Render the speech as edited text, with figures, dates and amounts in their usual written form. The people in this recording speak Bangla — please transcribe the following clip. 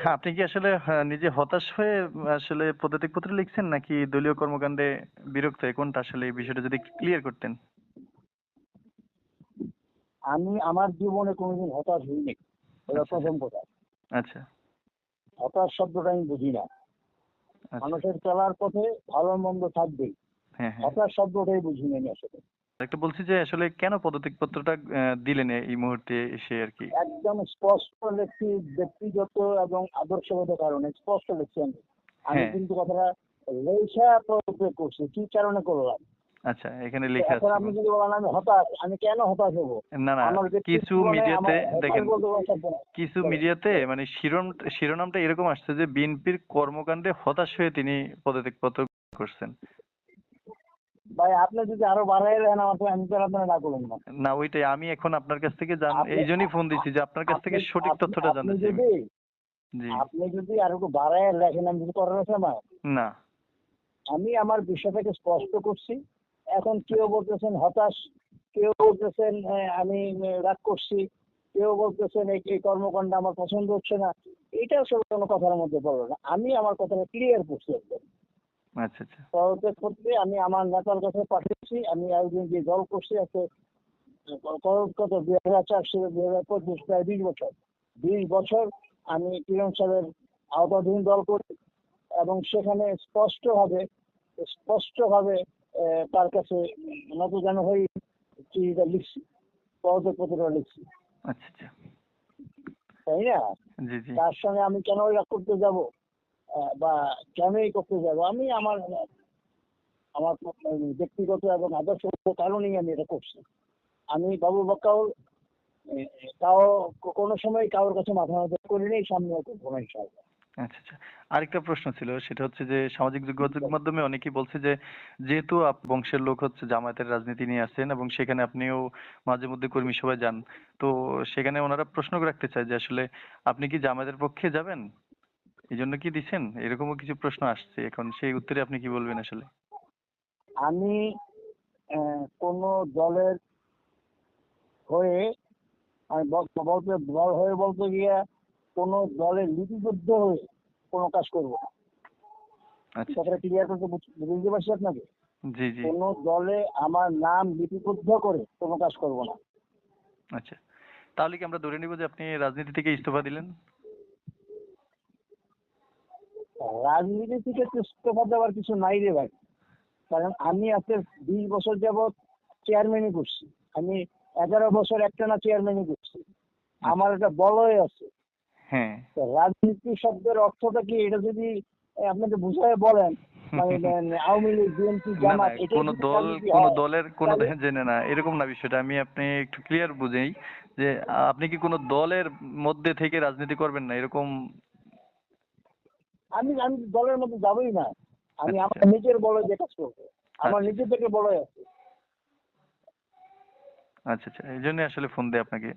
হ্যাঁ, আপনি কি আসলে নিজে হতাশ হয়ে আসলে পদত্যাগ পত্র লিখছেন নাকি দলীয় কর্মকাণ্ডে বিরক্ত হয়ে, কোনটা আসলে এই বিষয়টা যদি একটু ক্লিয়ার করতেন? আমি আমার জীবনে কোনোদিন হতাশ হইনি, এটা আচ্ছা, আচ্ছা, প্রথম কথা। আচ্ছা, হতাশ শব্দটা আমি বুঝি না। আচ্ছা। মানুষের চলার পথে ভালো মন্দ থাকবেই, হ্যাঁ, হ্যাঁ। হতাশ শব্দটাই বুঝি না আমি আসলে। একটা বলছি যে আসলে কেন পদত্যাগ পত্রটা দিলেন এই মুহূর্তে এসে আরকি? একদম স্পষ্ট লিখছি, ব্যক্তিগত এবং আদর্শগত কারণে স্পষ্ট লিখছি আমি। আমি হ্যাঁ, কিন্তু কথাটা লেখা প্রয়োগ করছি, কি কারণে করলাম। আচ্ছা, এখানে তো লেখা এখন আছে আপনি কোন? যদি বলেন আমি হতাশ, আমি কেন হতাশ হবো? না, না, আমার ব্যক্তি কিছু জীবনে মিডিয়াতে আমার হতাশ দেখেন, বলতে কোনো শব্দ নাই। কিছু বলেন, মিডিয়াতে বলেন। মানে শিরোনামটা এরকম আসছে যে বিএনপির কর্মকাণ্ডে হতাশ হয়ে তিনি পদত্যাগ পত্র করছেন। ভাই আপনি যদি আরো বাড়াই দেন আমার তো আমি তো আর আপনার না করুন না। না, ওইটাই আমি এখন আপনার কাছ থেকে আপনি এই জন্যই ফোন দিচ্ছি যে আপনার কাছ আপনি থেকে সঠিক আপনি তথ্যটা আপনি জানতে চাই আমি। যদি জি। আপনি যদি আর একটু বাড়ায় লেখেন আমি যদি করার আছে আমার, না। আমি আমার বিষয়টাকে স্পষ্ট করছি। এখন কেউ আচ্ছা, বলতেছেন হতাশ, কেউ বলতেছেন আমি রাগ করছি, কেউ বলতেছেন এই কর্মকাণ্ড আমার পছন্দ হচ্ছে না। এটা আসলে কোনো কথার মধ্যে পড়লো না। আমি আমার কথাটা ক্লিয়ার করছি একদম। আচ্ছা, আচ্ছা, পদত্যাগ করতে আমি আমার নেতার কাছে পাঠিয়েছি। আমি একদিন যে দল করছি আজকে কত 2004 থেকে 2025 প্রায় 20 বছর। 20 বছর আমি কিরণ সাহেবের আওতাধীন দল করি এবং সেখানে স্পষ্টভাবে তার কাছে নতজানু হয়ে চিঠিটা লিখছি, পদত্যাগ পত্রটা লিখছি, আচ্ছা, আচ্ছা। তাই না? জি, জি। তার সঙ্গে আমি কেন এটা করতে যাব বা কেনই করতে যাব, আমি আমার আমার ব্যক্তিগত এবং আদর্শগত কারণেই আমি এটা করছি। আমি বাবু বাক্কাও তাও কোনো সময় কারোর কাছে মাথা নত করিনি, সামনেও করবো না ইনশাআল্লাহ। আচ্ছা, আচ্ছা। আরেকটা প্রশ্ন ছিল, সেটা হচ্ছে যে সামাজিক যোগাযোগ মাধ্যমে অনেকেই বলছে যে যেহেতু বংশের লোক হচ্ছে জামায়াতের রাজনীতি নিয়ে আসছেন এবং সেখানে আপনিও মাঝে মধ্যে কর্মী সভায় যান, তো সেখানে ওনারা প্রশ্ন রাখতে চায় যে আসলে আপনি কি জামায়াতের পক্ষে যাবেন, এই জন্য কি দিছেন, এরকমও কিছু প্রশ্ন আসছে। এখন সেই উত্তরে আপনি কি বলবেন আসলে? আমি কোনো দলের হয়ে আমি বলতে গিয়ে কোনো দলের লিপিবদ্ধ হয়ে কোনো কাজ করবো না। আচ্ছা, আচ্ছা। কথাটা ক্লিয়ার করতে বুঝতে পারছি আপনাকে। জি, জি। কোনো দলে আমার নাম লিপিবদ্ধ করে কোনো কাজ করবো না। আচ্ছা, তাহলে কি আমরা ধরে নিব যে আপনি রাজনীতি থেকে ইস্তফা দিলেন? রাজনীতি থেকে তো ইস্তফা দেওয়ার কিছু নাই রে ভাই। কারণ আমি আজকে 20 বছর যাবৎ চেয়ারম্যানই করছি। আমি 11 বছর একটানা চেয়ারম্যানই করছি। আচ্ছা। আমার একটা বলয় আছে। হ্যাঁ। তো রাজনীতি শব্দের অর্থটা কি এটা যদি আপনাকে বুঝায় বলেন, মানে আওয়ামী লীগ, বিএনপি, না, না, জামাত এটাই যদি রাজনীতি কোন হয়, দলের কোন তাহলে জেনে না, এরকম না বিষয়টা। আমি আপনি একটু ক্লিয়ার বুঝেই যে আপনি কি কোন দলের মধ্যে থেকে রাজনীতি করবেন না এরকম? আমি আমি দলের মধ্যে যাবোই না। আমি আচ্ছা, আমার নিজের বলয় দিয়ে কাজ করবো। আমার আচ্ছা, নিজে থেকে বলয় আছে। আচ্ছা, আচ্ছা, এই জন্য আসলে ফোন দেয় আপনাকে।